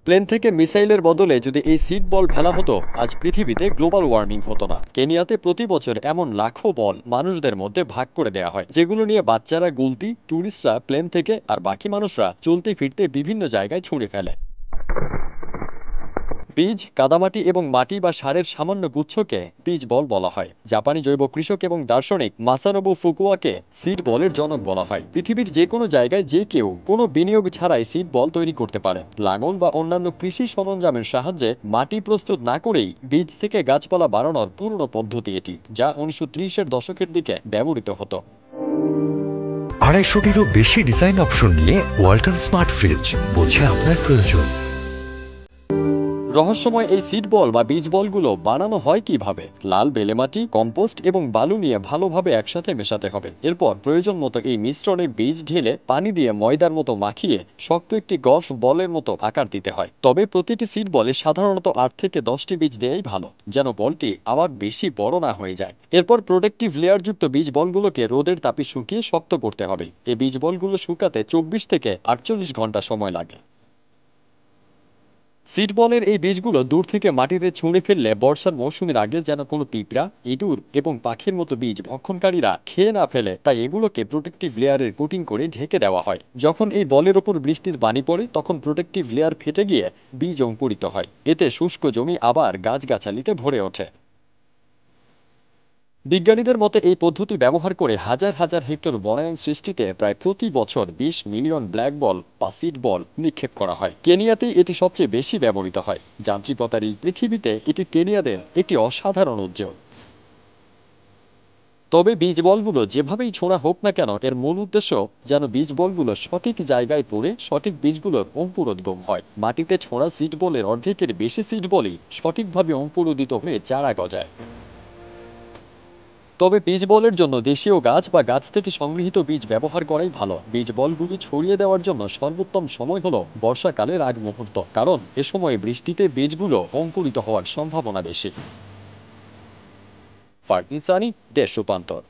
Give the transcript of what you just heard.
Plane থেকে মিসাইলের বদলে যদি এই সিড বল ফেলা হতো, আজ পৃথিবীতে গ্লোবাল ওয়ার্মিং হতো না। কেনিয়াতে প্রতি বছর এমন লাখো বল মানুষদের মধ্যে ভাগ করে দেওয়া হয়, যেগুলো নিয়ে বাচ্চারা গুলতি, ট্যুরিস্টরা প্লেন থেকে, আর বাকি মানুষরা চলতে ফিরতে বিভিন্ন জায়গায় ছুঁড়ে ফেলে। বীজ, কাদামাটি এবং মাটি বা সারের সামান্য গুচ্ছকে বীজ বল বলা হয়। জাপানি জৈব কৃষক এবং দার্শনিক মাসানোবু ফুকুয়াকে সিড বলের জনক বলা হয়। পৃথিবীর যে কোনো জায়গায় যে কেউ কোনো বিনিয়োগ ছাড়াই সিড বল তৈরি করতে পারে। লাঙল বা অন্যান্য কৃষি সরঞ্জামের সাহায্যে মাটি প্রস্তুত না করেই বীজ থেকে গাছপালা বাড়ানোর পুরনো পদ্ধতি এটি, যা 1930-এর দশকের দিকে ব্যবহৃত হতো। 250-টিরও বেশি ডিজাইন অপশন নিয়ে ওয়ালটন স্মার্ট ফ্রিজ বোঝে আপনার প্রয়োজন। রহস্যময় এই সিড বল বা বীজ বলগুলো বানানো হয় কিভাবে? লাল বেলেমাটি, কম্পোস্ট এবং বালু নিয়ে ভালোভাবে একসাথে মেশাতে হবে। এরপর প্রয়োজন মতো এই মিশ্রণের বীজ ঢেলে পানি দিয়ে ময়দার মতো মাখিয়ে শক্ত একটি গল্ফ বলের মতো আকার দিতে হয়। তবে প্রতিটি সিড বলে সাধারণত 8 থেকে 10টি বীজ দেয়াই ভালো, যেন বলটি আবার বেশি বড় না হয়ে যায়। এরপর প্রোটেক্টিভ লেয়ারযুক্ত বীজ বলগুলোকে রোদের তাপে শুকিয়ে শক্ত করতে হবে। এই বীজ বলগুলো শুকাতে 24 থেকে 48 ঘন্টা সময় লাগে। সিড বলের এই বীজগুলো দূর থেকে মাটিতে ছুঁড়ে ফেললে বর্ষার মৌসুমের আগে যেন কোনো পিঁপড়া, ইঁদুর এবং পাখির মতো বীজ ভক্ষণকারীরা খেয়ে না ফেলে, তাই এগুলোকে প্রোটেক্টিভ লেয়ারের কোটিং করে ঢেকে দেওয়া হয়। যখন এই বলের ওপর বৃষ্টির পানি পড়ে, তখন প্রোটেক্টিভ লেয়ার ফেটে গিয়ে বীজ অঙ্কুরিত হয়। এতে শুষ্ক জমি আবার গাছগাছালিতে ভরে ওঠে। বিজ্ঞানীদের মতে এই পদ্ধতি ব্যবহার করে হাজার হাজার হেক্টর বনায়ন সৃষ্টিতে প্রায় প্রতি বছর 20 মিলিয়ন ব্ল্যাক বল বা সিড বল নিক্ষেপ করা হয়। কেনিয়াতেই এটি সবচেয়ে বেশি ব্যবহৃত হয়। যান্ত্রিকতার এই পৃথিবীতে এটি কেনিয়াদের একটি অসাধারণ উদ্যোগ। তবে বীজ বলগুলো যেভাবেই ছোঁড়া হোক না কেন, এর মূল উদ্দেশ্য যেন বীজ বলগুলো সঠিক জায়গায় পড়ে সঠিক বীজগুলোর অঙ্কুরোদ্গম হয়। মাটিতে ছোঁড়া সিড বলের অর্ধেকের বেশি সিড বলই সঠিকভাবে অঙ্কুরোদিত হয়ে চারা গজায়। তবে বীজ বলের জন্য দেশীয় গাছ বা গাছ থেকে সংগৃহীত বীজ ব্যবহার করাই ভালো। বীজ বলগুলি ছড়িয়ে দেওয়ার জন্য সর্বোত্তম সময় হলো বর্ষাকালের আগ মুহূর্ত, কারণ এ সময় বৃষ্টিতে বীজগুলো অঙ্কুরিত হওয়ার সম্ভাবনা বেশি। ফারদিন সানি, দেশ রূপান্তর।